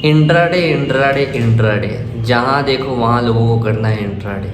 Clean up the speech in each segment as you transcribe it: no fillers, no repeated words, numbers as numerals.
Intraday intraday intraday, जहाँ देखो वहाँ लोगों को करना है इंट्राडे।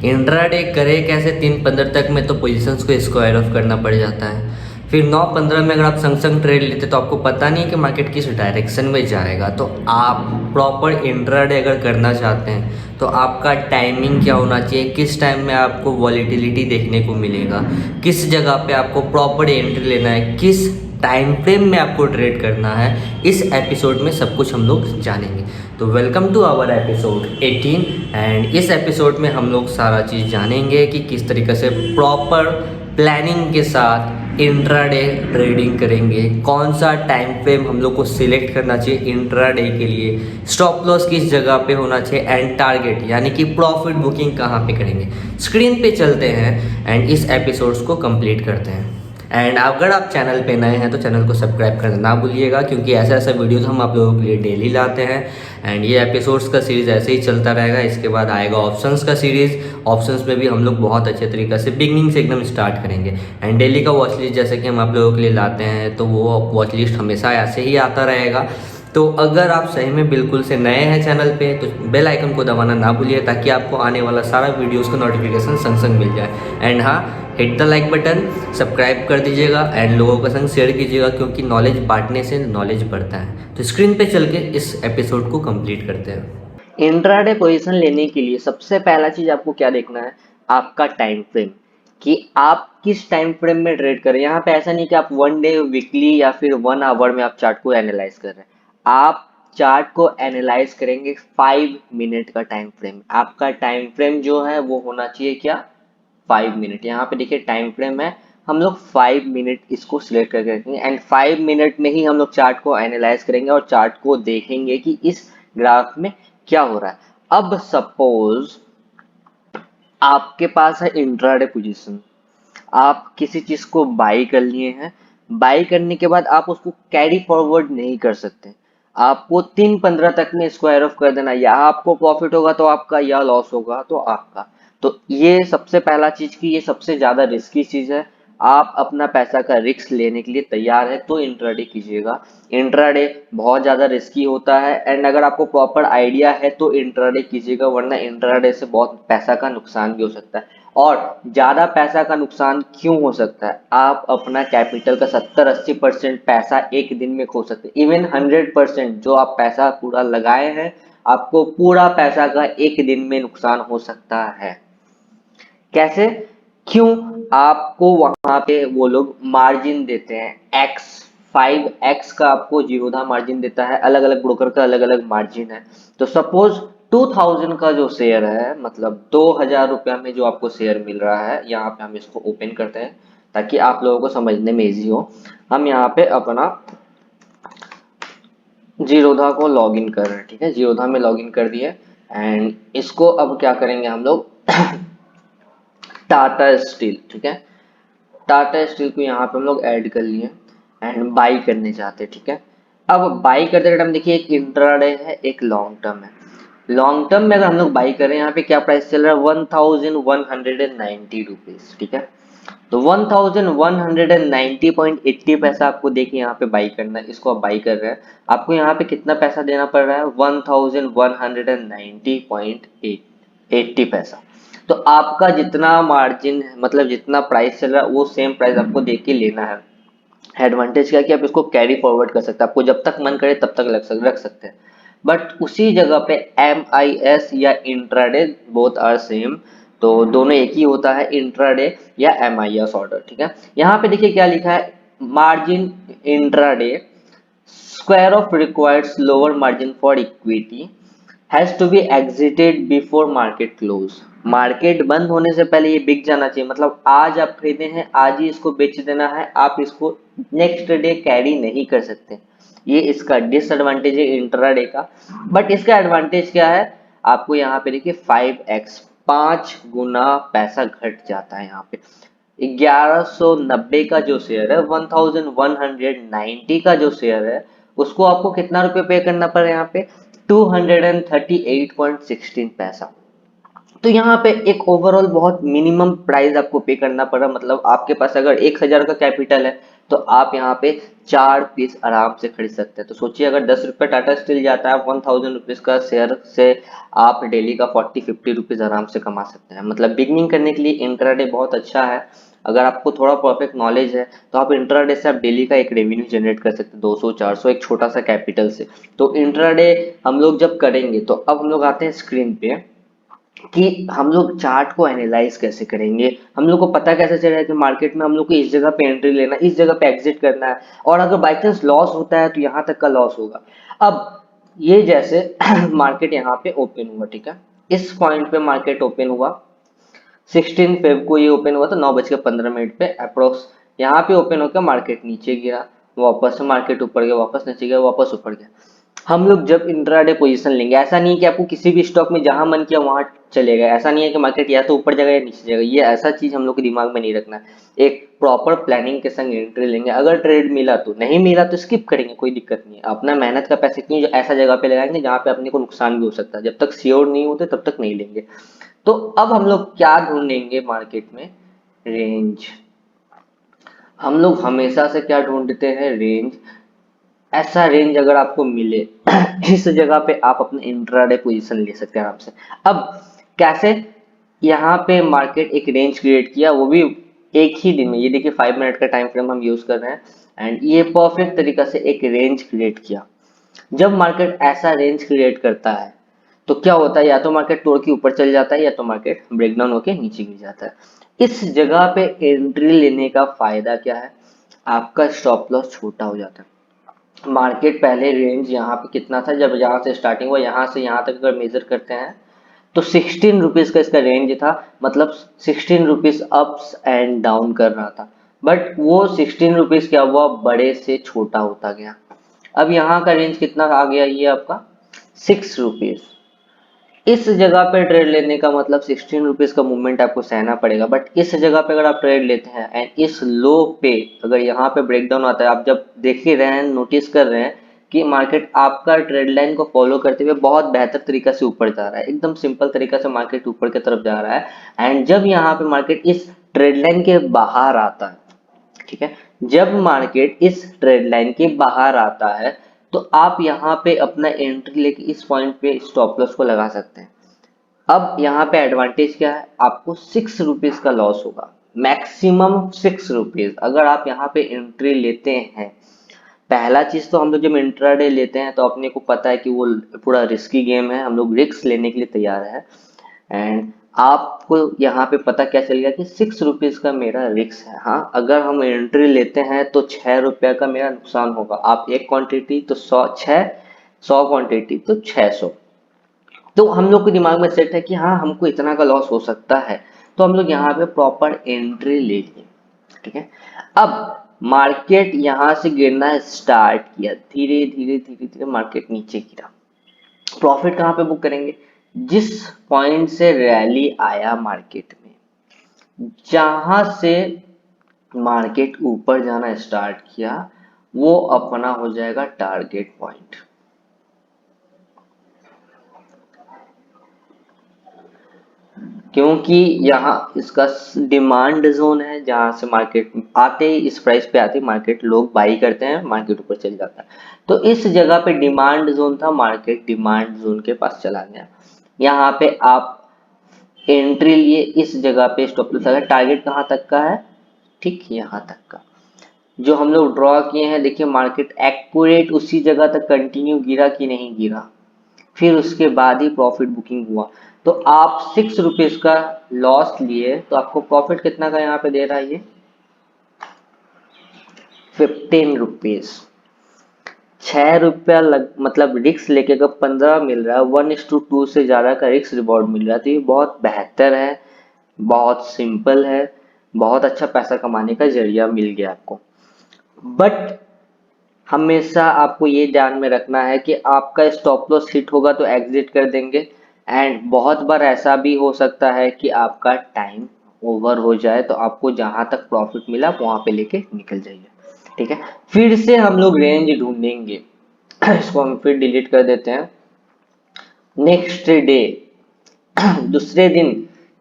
इंट्राडे करे कैसे? 3-15 तक में तो पोजीशंस को स्क्वायर ऑफ करना पड़ जाता है। फिर 9-15 में अगर आप संग संग ट्रेड लेते तो आपको पता नहीं कि मार्केट किस डायरेक्शन में जाएगा। तो आप प्रॉपर इंट्राडे अगर करना चाहते हैं तो आपका टाइमिंग क्या होना चाहिए, किस टाइम में आपको वॉलीटिलिटी देखने को मिलेगा, किस जगह पे आपको प्रॉपर एंट्री लेना है, किस टाइम फ्रेम में आपको ट्रेड करना है, इस एपिसोड में सब कुछ हम लोग जानेंगे। तो welcome to our episode 18 and इस एपिसोड में हम लोग सारा चीज़ जानेंगे कि किस तरीके से प्रॉपर प्लानिंग के साथ इंट्राडे ट्रेडिंग करेंगे, कौन सा टाइम फ्रेम हम लोग को सिलेक्ट करना चाहिए इंट्राडे के लिए, स्टॉप लॉस किस जगह पे होना चाहिए एंड टारगेट यानी कि प्रॉफिट बुकिंग कहाँ पे करेंगे। स्क्रीन पे चलते हैं एंड इस एपिसोड्स को कंप्लीट करते हैं। एंड अगर आप चैनल पे नए हैं तो चैनल को सब्सक्राइब करना ना भूलिएगा, क्योंकि ऐसा ऐसा वीडियोस हम आप लोगों के लिए डेली लाते हैं। एंड ये एपिसोड्स का सीरीज़ ऐसे ही चलता रहेगा। इसके बाद आएगा ऑप्शंस का सीरीज़। ऑप्शंस में भी हम लोग बहुत अच्छे तरीके से बिगनिंग से एकदम स्टार्ट करेंगे। एंड डेली का वॉच लिस्ट जैसे कि हम आप लोगों के लिए लाते हैं, तो वो वॉच लिस्ट हमेशा ऐसे ही आता रहेगा। तो अगर आप सही में बिल्कुल से नए हैं चैनल पे तो बेल आइकन को दबाना ना भूलिए, ताकि आपको आने वाला सारा वीडियोस का नोटिफिकेशन संग संग मिल जाए। एंड हाँ, hit the like button, subscribe कर दीजिएगा एंड लोगों के संग शेयर कीजिएगा, क्योंकि नॉलेज बांटने से नॉलेज बढ़ता है। तो स्क्रीन पे चल के इस एपिसोड को कंप्लीट करते हैं। इंट्राडे पोजीशन लेने के लिए सबसे पहला चीज आपको क्या देखना है, आपका टाइम फ्रेम, कि आप किस टाइम फ्रेम में ट्रेड करें। यहाँ पे ऐसा नहीं कि आप वन डे, वीकली या फिर 1 आवर में आप चार्ट को एनालाइज कर रहे हैं। आप चार्ट को एनालाइज करेंगे 5 मिनट का टाइम फ्रेम। आपका टाइम फ्रेम जो है वो होना चाहिए क्या, 5 मिनट। यहाँ पे देखिए टाइम फ्रेम है, हम लोग 5 मिनट इसको सिलेक्ट करके रखेंगे एंड 5 मिनट में ही हम लोग चार्ट को एनालाइज करेंगे और चार्ट को देखेंगे कि इस ग्राफ में क्या हो रहा है। अब सपोज आपके पास है इंट्राडे पोजीशन, आप किसी चीज को बाई कर लिए हैं। बाई करने के बाद आप उसको कैरी फॉरवर्ड नहीं कर सकते। आपको 3-15 तक में स्क्वायर ऑफ कर देना, या आपको प्रॉफिट होगा तो आपका, या लॉस होगा तो आपका। तो ये सबसे पहला चीज की ये सबसे ज्यादा रिस्की चीज है। आप अपना पैसा का रिस्क लेने के लिए तैयार है तो इंट्राडे कीजिएगा। इंट्राडे बहुत ज्यादा रिस्की होता है एंड अगर आपको प्रॉपर आइडिया है तो इंट्राडे कीजिएगा, वरना इंट्राडे से बहुत पैसा का नुकसान भी हो सकता है। और ज्यादा पैसा का नुकसान क्यों हो सकता है, आप अपना कैपिटल का 70-80% पैसा एक दिन में खो सकते हैं। इवन 100% जो आप पैसा पूरा लगाए हैं, आपको पूरा पैसा का एक दिन में नुकसान हो सकता है। कैसे? क्यों? आपको वहां पे वो लोग मार्जिन देते हैं एक्स, 5x का आपको जीरोधा मार्जिन देता है। अलग अलग ब्रोकर का अलग अलग मार्जिन है। तो सपोज 2000 का जो शेयर है, मतलब 2000 रुपया में जो आपको शेयर मिल रहा है, यहाँ पे हम इसको ओपन करते हैं ताकि आप लोगों को समझने में इजी हो। हम यहाँ पे अपना जीरोधा को लॉग इन कर रहे हैं, ठीक है। जीरोधा में लॉग इन कर दिए एंड इसको अब क्या करेंगे हम लोग टाटा स्टील, ठीक है। टाटा स्टील को यहाँ पे हम लोग ऐड कर लिए एंड बाई करने चाहते हैं, ठीक है। अब बाई करते टाइम देखिए एक इंट्राडे है, एक लॉन्ग टर्म है। लॉन्ग टर्म में अगर हम लोग बाई करें, यहाँ पे क्या प्राइस चल रहा है, 1190 रुपीज, ठीक है। तो 1190.80 पैसा आपको देखिए यहाँ पे बाई करना है। इसको आप बाई कर रहे हैं, आपको यहाँ पे कितना पैसा देना पड़ रहा है, 1190.80 पैसा। तो आपका जितना मार्जिन, मतलब जितना प्राइस चल रहा है, वो सेम प्राइस आपको देख के लेना है। एडवांटेज क्या है कि आप इसको कैरी फॉरवर्ड कर सकते हैं, आपको जब तक मन करे तब तक रख सकते हैं। बट उसी जगह पे MIS या इंट्राडे बोथ आर सेम, तो दोनों एक ही होता है, इंट्राडे या MIS ऑर्डर, ठीक है। यहाँ पे देखिए क्या लिखा है, margin intraday square off required lower margin for equity has to be exited before market close. Market बंद होने से पहले ये बिक जाना चाहिए, मतलब आज आप खरीदे हैं आज ही इसको बेच देना है, आप इसको नेक्स्ट डे कैरी नहीं कर सकते। ये इसका डिसएडवांटेज है इंट्राडे का। बट इसका एडवांटेज क्या है, आपको यहाँ पे देखिए 5x, 5 गुना पैसा घट जाता है। यहाँ पे 1190 का जो शेयर है, 1190 का जो शेयर है, उसको आपको कितना रुपए पे करना पड़ रहा है यहाँ पे, 238.16 पैसा। तो यहाँ पे एक ओवरऑल बहुत मिनिमम प्राइस आपको पे करना पड़ा, मतलब आपके पास अगर 1000 का कैपिटल है तो आप यहाँ पे 4 पीस आराम से खरीद सकते हैं। तो सोचिए अगर 10 रुपये टाटा स्टील जाता है 1000 रुपीज का शेयर से आप डेली का 40-50 रुपीज आराम से कमा सकते हैं। मतलब बिगनिंग करने के लिए इंट्राडे बहुत अच्छा है। अगर आपको थोड़ा परफेक्ट नॉलेज है तो आप इंट्राडे से आप डेली का एक रेवेन्यू जनरेट कर सकते हैं, 200-400 एक छोटा सा कैपिटल से। तो इंट्राडे हम लोग जब करेंगे तो अब हम लोग आते हैं स्क्रीन पे कि हम लोग चार्ट को एनालाइज कैसे करेंगे, हम लोग को पता कैसे चलेगा कि मार्केट में हम लोग को इस जगह पे एंट्री लेना, इस जगह पे एग्जिट करना है, और अगर बाई चांस लॉस होता है तो यहाँ तक का लॉस होगा। अब ये जैसे मार्केट यहाँ पे ओपन हुआ, ठीक है, इस पॉइंट पे मार्केट ओपन हुआ, 16 फेब को ये ओपन हुआ था 9:15 पे अप्रोक्स। यहाँ पे ओपन होकर मार्केट नीचे गिरा, वापस से मार्केट ऊपर गया, वापस नीचे गया, वापस ऊपर गया। हम लोग जब इंट्राडे पोजीशन लेंगे, ऐसा नहीं है कि आपको किसी भी स्टॉक में जहां मन किया वहां चलेगा, ऐसा नहीं है कि मार्केट या तो ऊपर जाएगा या नीचे जाएगा, ये ऐसा चीज हम लोग के दिमाग में नहीं रखना है। एक प्रॉपर प्लानिंग के संग एंट्री लेंगे, अगर ट्रेड मिला तो, नहीं मिला तो स्किप करेंगे, कोई दिक्कत नहीं है। अपना मेहनत का पैसे क्यों ऐसा जगह पे लगाएंगे जहाँ पे अपने को नुकसान भी हो सकता है, जब तक श्योर नहीं होते तब तक नहीं लेंगे। तो अब हम लोग क्या ढूंढेंगे मार्केट में, रेंज। हम लोग हमेशा से क्या ढूंढते हैं, रेंज। ऐसा रेंज अगर आपको मिले इस जगह पे आप अपने इंट्राडे पोजीशन ले सकते हैं आराम से। अब कैसे, यहाँ पे मार्केट एक रेंज क्रिएट किया, वो भी एक ही दिन में। ये देखिए 5 मिनट का टाइम फ्रेम हम यूज कर रहे हैं, एंड ये परफेक्ट तरीका से एक रेंज क्रिएट किया। जब मार्केट ऐसा रेंज क्रिएट करता है तो क्या होता है, या तो मार्केट तोड़ के ऊपर चल जाता है या तो मार्केट ब्रेकडाउन होके नीचे गिर जाता है। इस जगह पे एंट्री लेने का फायदा क्या है, आपका स्टॉप लॉस छोटा हो जाता है। मार्केट पहले रेंज यहाँ पे कितना था, जब यहाँ से स्टार्टिंग हुआ यहाँ से यहाँ तक अगर मेजर करते हैं तो 16 रुपीज का इसका रेंज था, मतलब 16 रुपीज अप्स एंड डाउन कर रहा था। बट वो 16 रुपीज क्या हुआ, बड़े से छोटा होता गया। अब यहाँ का रेंज कितना आ गया, ये आपका 6 रुपीज। इस जगह पे ट्रेड लेने का मतलब 16 रुपीज का मूवमेंट आपको सहना पड़ेगा। बट इस जगह पे अगर आप ट्रेड लेते हैं एंड इस लो पे अगर यहाँ पे ब्रेकडाउन आता है, आप जब देख ही रहे हैं, नोटिस कर रहे हैं कि मार्केट आपका ट्रेड लाइन को फॉलो करते हुए बहुत बेहतर तरीका से ऊपर जा रहा है, एकदम सिंपल तरीका से मार्केट ऊपर की तरफ जा रहा है। एंड जब यहाँ पे मार्केट इस ट्रेड लाइन के बाहर आता है, ठीक है, जब मार्केट इस ट्रेड लाइन के बाहर आता है तो आप यहाँ पे अपना एंट्री लेके इस पॉइंट पे स्टॉप लॉस को लगा सकते हैं। अब यहाँ पे एडवांटेज क्या है, आपको 6 रुपीज का लॉस होगा, मैक्सिमम 6 रुपीज अगर आप यहाँ पे एंट्री लेते हैं। पहला चीज तो हम लोग जब इंट्राडे लेते हैं तो अपने को पता है कि वो पूरा रिस्की गेम है, हम लोग रिस्क लेने के लिए तैयार है। एंड आपको यहाँ पे पता क्या चल गया कि 6 रुपीज का मेरा रिस्क है। हाँ, अगर हम एंट्री लेते हैं तो 6 रुपया का मेरा नुकसान होगा। आप एक क्वांटिटी तो 100 क्वांटिटी तो 600। तो हम लोग के दिमाग में सेट है कि हाँ हमको इतना का लॉस हो सकता है, तो हम लोग यहाँ पे प्रॉपर एंट्री ले लिए, ठीक है। अब मार्केट यहाँ से गिरना स्टार्ट किया, धीरे धीरे धीरे धीरे मार्केट नीचे गिरा। प्रॉफिट कहाँ पे बुक करेंगे, जिस पॉइंट से रैली आया मार्केट में, जहां से मार्केट ऊपर जाना स्टार्ट किया, वो अपना हो जाएगा टारगेट पॉइंट। क्योंकि यहाँ इसका डिमांड जोन है, जहां से मार्केट आते ही इस प्राइस पे आते ही मार्केट लोग बाई करते हैं, मार्केट ऊपर चल जाता है। तो इस जगह पे डिमांड जोन था, मार्केट डिमांड जोन के पास चला गया। यहाँ पे आप एंट्री लिए, इस जगह पे स्टॉप लॉस लगा। टारगेट कहाँ तक का है, ठीक यहाँ तक का जो हम लोग ड्रॉ किए हैं। देखिए मार्केट एक्यूरेट उसी जगह तक कंटिन्यू गिरा कि नहीं गिरा, फिर उसके बाद ही प्रॉफिट बुकिंग हुआ। तो आप 6 रुपीज का लॉस लिए तो आपको प्रॉफिट कितना का यहाँ पे दे रहा है, ये 15 रुपीज। 6 रुपया मतलब रिक्स लेके अगर 15 मिल रहा है, 1:2 से ज्यादा का रिक्स रिवॉर्ड मिल रहा है, तो ये बहुत बेहतर है, बहुत सिंपल है, बहुत अच्छा पैसा कमाने का जरिया मिल गया आपको। बट हमेशा आपको ये ध्यान में रखना है कि आपका स्टॉप लॉस हिट होगा तो एग्जिट कर देंगे। एंड बहुत बार ऐसा भी हो सकता है कि आपका टाइम ओवर हो जाए, तो आपको जहां तक प्रॉफिट मिला वहां पे लेके निकल जाइए, ठीक है। फिर से हम लोग रेंज ढूंढेंगे इसको हम फिर डिलीट कर देते हैं। नेक्स्ट डे दूसरे दिन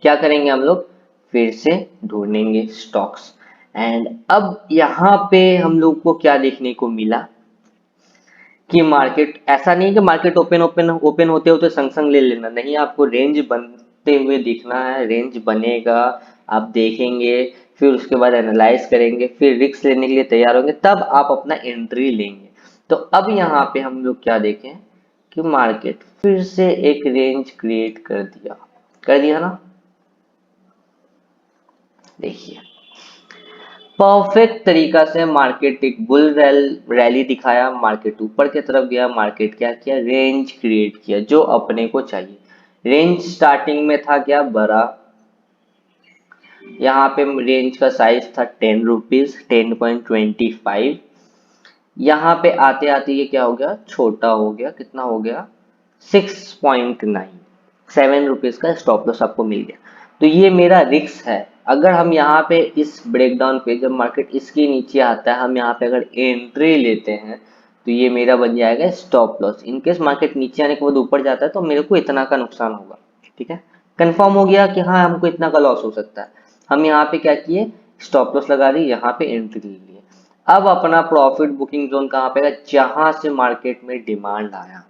क्या करेंगे हम लोग, फिर से ढूंढेंगे स्टॉक्स। एंड अब यहाँ पे हम लोग को क्या देखने को मिला कि मार्केट, ऐसा नहीं है कि मार्केट ओपन ओपन ओपन होते होते संग संग ले लेना, नहीं, आपको रेंज बनते हुए दिखना है, रेंज बनेगा, आप देखेंगे, फिर उसके बाद एनालाइज करेंगे, फिर रिस्क लेने के लिए तैयार होंगे, तब आप अपना एंट्री लेंगे। तो अब यहाँ पे हम लोग क्या देखें कि मार्केट फिर से एक रेंज क्रिएट कर दिया ना, देखिए परफेक्ट तरीका से मार्केट एक बुल रैली दिखाया, मार्केट ऊपर की तरफ गया, मार्केट क्या किया, रेंज क्रिएट किया जो अपने को चाहिए। रेंज स्टार्टिंग में था क्या, बड़ा, यहाँ पे रेंज का साइज था 10 रुपीज, 10.25। यहाँ पे आते आते ये क्या हो गया, छोटा हो गया, कितना हो गया, 6.9, 7 रुपीज का स्टॉप लॉस आपको मिल गया। तो ये मेरा रिस्क है। अगर हम यहाँ पे इस ब्रेकडाउन पे, जब मार्केट इसके नीचे आता है, हम यहाँ पे अगर एंट्री लेते हैं तो ये मेरा बन जाएगा स्टॉप लॉस। इनकेस मार्केट नीचे आने के बाद ऊपर जाता है तो मेरे को इतना का नुकसान होगा, ठीक है, कंफर्म हो गया कि हाँ हमको इतना का लॉस हो सकता है। हम यहाँ पे क्या किए, स्टॉप लॉस लगा दी, यहाँ पे एंट्री ले लिए। अब अपना प्रॉफिट बुकिंग जोन कहाँ पे है, जहां से मार्केट में डिमांड आया,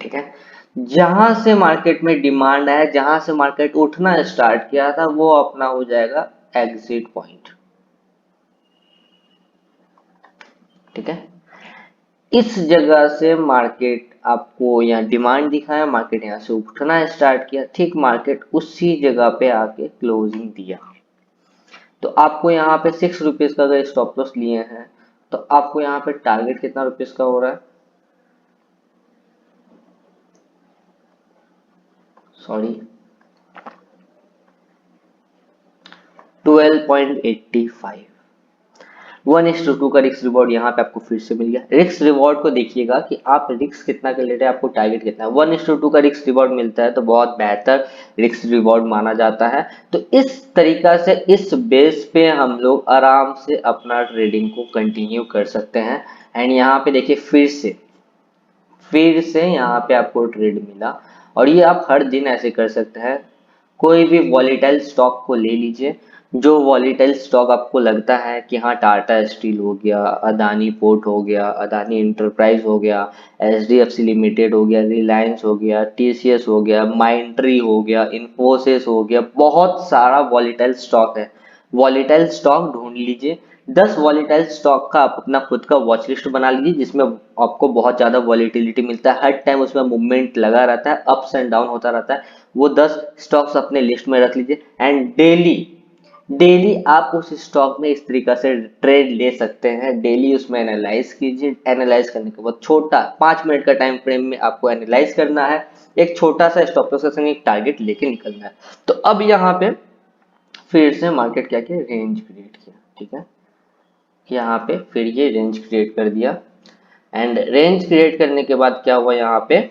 ठीक है, जहां से मार्केट में डिमांड आया, जहां से मार्केट उठना स्टार्ट किया था, वो अपना हो जाएगा एग्जिट पॉइंट, ठीक है। इस जगह से मार्केट आपको यहाँ डिमांड दिखाया, मार्केट यहाँ से उठना स्टार्ट किया, ठीक, मार्केट उसी जगह पे आके क्लोजिंग दिया। तो आपको यहाँ पे 6 रुपीज का अगर स्टॉप लॉस लिए हैं तो आपको यहाँ पे टारगेट कितना रुपीज का हो रहा है, सॉरी 12.85, 1:2 का रिस्क रिवॉर्ड यहाँ पे आपको फिर से मिल गया। रिस्क रिवॉर्ड को देखिएगा कि आप रिस्क कितना कर ले रहे हैं, आपको टारगेट कितना है। 1:2 का रिस्क रिवॉर्ड मिलता है तो बहुत बेहतर रिस्क रिवॉर्ड माना जाता है। तो इस तरीका से, इस बेस पे हम लोग आराम से अपना ट्रेडिंग को कंटिन्यू कर सकते हैं। एंड यहाँ पे देखिए फिर से यहाँ पे आपको ट्रेड मिला, और ये आप हर दिन ऐसे कर सकते हैं। कोई भी वॉलीटाइल स्टॉक को ले लीजिए, जो वॉलीटाइल स्टॉक आपको लगता है कि हाँ, टाटा स्टील हो गया, अदानी पोर्ट हो गया, अदानी इंटरप्राइज हो गया, एचडीएफसी लिमिटेड हो गया, रिलायंस हो गया, टीसीएस हो गया, माइंट्री हो गया, इन्फोसिस हो गया, बहुत सारा वॉलीटाइल स्टॉक है। वॉलीटाइल स्टॉक ढूंढ लीजिए, 10 वॉलीटाइल स्टॉक का आप अपना खुद का वॉच लिस्ट बना लीजिए, जिसमें आपको बहुत ज़्यादा वॉलीटिलिटी मिलता है, हर टाइम उसमें मूवमेंट लगा रहता है, अप्स एंड डाउन होता रहता है। वो 10 स्टॉक्स अपने लिस्ट में रख लीजिए, एंड डेली डेली आप उस स्टॉक में इस तरीका से ट्रेड ले सकते हैं। डेली उसमें एनालाइज कीजिए, एनालाइज करने के बाद छोटा 5 मिनट का टाइम फ्रेम में आपको एनालाइज करना है, एक छोटा सा स्टॉप लॉस के संग एक टारगेट लेके निकलना है। तो अब यहाँ पे फिर से मार्केट क्या किया, रेंज क्रिएट किया, ठीक है, यहाँ पे फिर ये रेंज क्रिएट कर दिया। एंड रेंज क्रिएट करने के बाद क्या हुआ यहाँ पे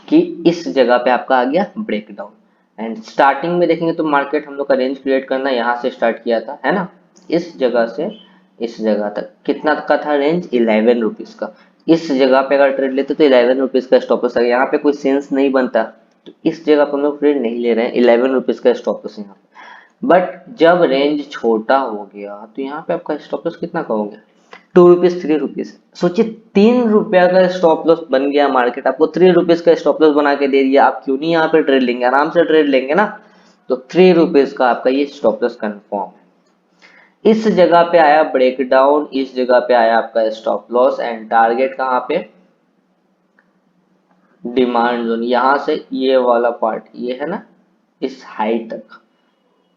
कि इस जगह पे आपका आ गया ब्रेकडाउन। एंड स्टार्टिंग में देखेंगे तो मार्केट हम लोग का रेंज क्रिएट करना यहाँ से स्टार्ट किया था, है ना, इस जगह से इस जगह तक कितना का था रेंज, 11 रुपीज का। इस जगह पे अगर ट्रेड लेते तो 11 रुपीज का स्टॉप लॉस, यहाँ पे कोई सेंस नहीं बनता, तो इस जगह पे हम लोग ट्रेड नहीं ले रहे हैं, 11 रुपीज का स्टॉप लॉस यहाँ पे। बट जब रेंज छोटा हो गया तो यहाँ पे आपका स्टॉप लॉस कितना का हो गया, 2 रुपीज, 3 रुपीज। सोचिए 3 रुपया का स्टॉप लॉस बन गया, मार्केट आपको 3 रुपीज का स्टॉप लॉस बना के दे दिया, आप क्यों नहीं यहाँ पे ट्रेड लेंगे, आराम से ट्रेड लेंगे ना। तो 3 रुपीज का आपका ये स्टॉप लॉस कंफर्म है। इस जगह पे आया ब्रेकडाउन, इस जगह पे आया आपका स्टॉप लॉस, एंड टारगेट कहाँ पे, डिमांड जोन, यहाँ से ये वाला पार्ट ये है ना, इस हाइट तक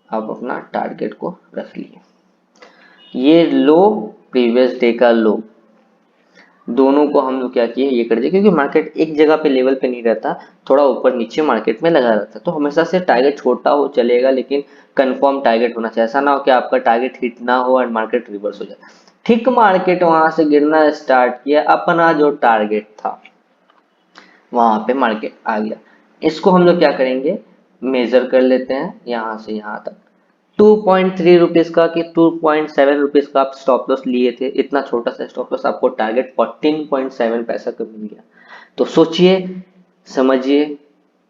आप अपना टारगेट को रख लिए। ये लो, प्रीवियस डे का लो, दोनों को हम लोग क्या किए, ये कर दिए, क्योंकि मार्केट एक जगह पे लेवल पे नहीं रहता, थोड़ा ऊपर नीचे मार्केट में लगा रहता है। तो हमेशा से टारगेट छोटा हो चलेगा, लेकिन कंफर्म टारगेट होना चाहिए, ऐसा ना हो कि आपका टारगेट हिट ना हो और मार्केट रिवर्स हो जाए। ठीक, मार्केट वहां से गिरना स्टार्ट किया, अपना जो टारगेट था वहां पे मार्केट आ गया। इसको हम लोग क्या करेंगे, मेजर कर लेते हैं यहाँ से यहाँ तक, 2.3 रुपीज का कि 2.7 रुपीज का आप स्टॉप लॉस लिए थे, इतना छोटा सा स्टॉप लॉस, आपको टारगेट 14.7 पैसा का मिल गया। तो सोचिए, समझिए,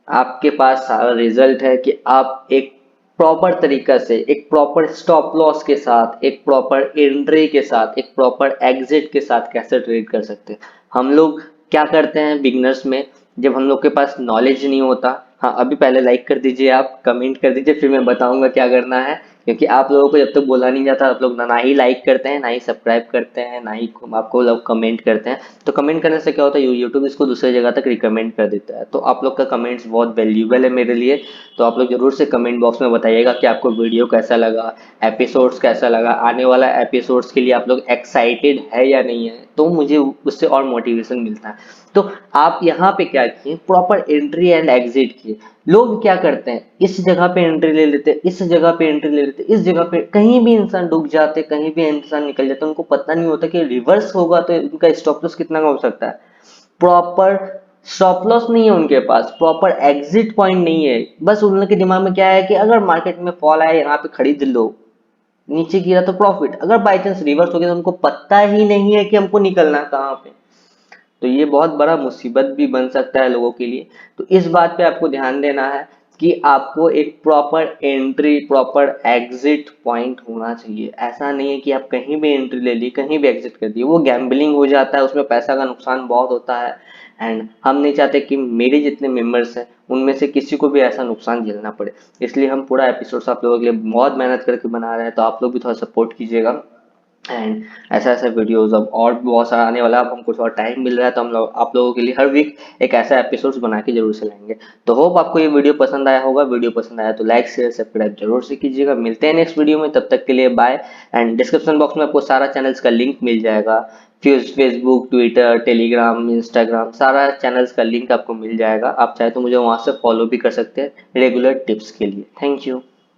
आपके पास सारा रिजल्ट है कि आप एक प्रॉपर तरीका से, एक प्रॉपर स्टॉप लॉस के साथ, एक प्रॉपर एंट्री के साथ, एक प्रॉपर एग्जिट के साथ कैसे ट्रेड कर सकते हैं। हम लोग क्या करते हैं बिगनर्स में, जब हम लोग के पास नॉलेज नहीं होता। हाँ, अभी पहले लाइक कर दीजिए, आप कमेंट कर दीजिए, फिर मैं बताऊंगा क्या करना है। क्योंकि आप लोगों को जब तक बोला नहीं जाता, आप लोग ना ही लाइक करते हैं, ना ही सब्सक्राइब करते हैं, ना ही आपको लोग कमेंट करते हैं। तो कमेंट करने से क्या होता है, यूट्यूब इसको दूसरी जगह तक रिकमेंड कर देता है। तो आप लोग का कमेंट्स बहुत वैल्यूबल है मेरे लिए। तो आप लोग जरूर से कमेंट बॉक्स में बताइएगा कि आपको वीडियो कैसा लगा, एपिसोड्स कैसा लगा, आने वाला एपिसोड्स के लिए आप लोग एक्साइटेड है या नहीं है। तो मुझे उससे और मोटिवेशन मिलता है। तो आप यहाँ पे क्या किए, प्रॉपर एंट्री एंड एग्जिट किए। लोग क्या करते हैं, इस जगह पे एंट्री ले लेते, इस जगह पे एंट्री ले लेते, इस जगह पे कहीं भी इंसान डूब जाते, कहीं भी इंसान निकल जाता, उनको पता नहीं होता कि रिवर्स होगा तो उनका स्टॉप लॉस कितना का हो सकता है। प्रॉपर स्टॉप लॉस नहीं है उनके पास, प्रॉपर एग्जिट पॉइंट नहीं है। बस उनके दिमाग में क्या है कि अगर मार्केट में फॉल आए यहाँ पे खरीद लो, नीचे गिरा तो प्रॉफिट, अगर बाई चांस रिवर्स हो गया तो उनको पता ही नहीं है कि हमको निकलना है कहाँ पे। तो ये बहुत बड़ा मुसीबत भी बन सकता है लोगों के लिए। तो इस बात पे आपको ध्यान देना है कि आपको एक proper entry, proper exit point होना चाहिए। ऐसा नहीं है कि आप कहीं भी एंट्री ले ली, कहीं भी एग्जिट कर दी, वो गैम्बलिंग हो जाता है, उसमें पैसा का नुकसान बहुत होता है। एंड हम नहीं चाहते कि मेरे जितने मेंबर्स हैं उनमें से किसी को भी ऐसा नुकसान झेलना पड़े। इसलिए हम पूरा एपिसोड आप लोगों के लिए बहुत मेहनत करके बना रहे हैं। तो आप लोग भी थोड़ा सपोर्ट कीजिएगा। एंड ऐसा ऐसा वीडियोस अब और भी बहुत सारा आने वाला है। अब हमको थोड़ा टाइम मिल रहा है तो हम लोग आप लोगों के लिए हर वीक एक ऐसा एपिसोड्स बना के जरूर से लाएंगे। तो होप आपको ये वीडियो पसंद आया होगा। वीडियो पसंद आया तो लाइक शेयर सब्सक्राइब जरूर से कीजिएगा। मिलते हैं नेक्स्ट वीडियो में, तब तक के लिए बाय। एंड डिस्क्रिप्शन बॉक्स में आपको सारा चैनल्स का लिंक मिल जाएगा। फेसबुक, ट्विटर, टेलीग्राम, इंस्टाग्राम, सारा चैनल्स का लिंक आपको मिल जाएगा। आप चाहे तो मुझे वहां से फॉलो भी कर सकते हैं रेगुलर टिप्स के लिए। Thank you.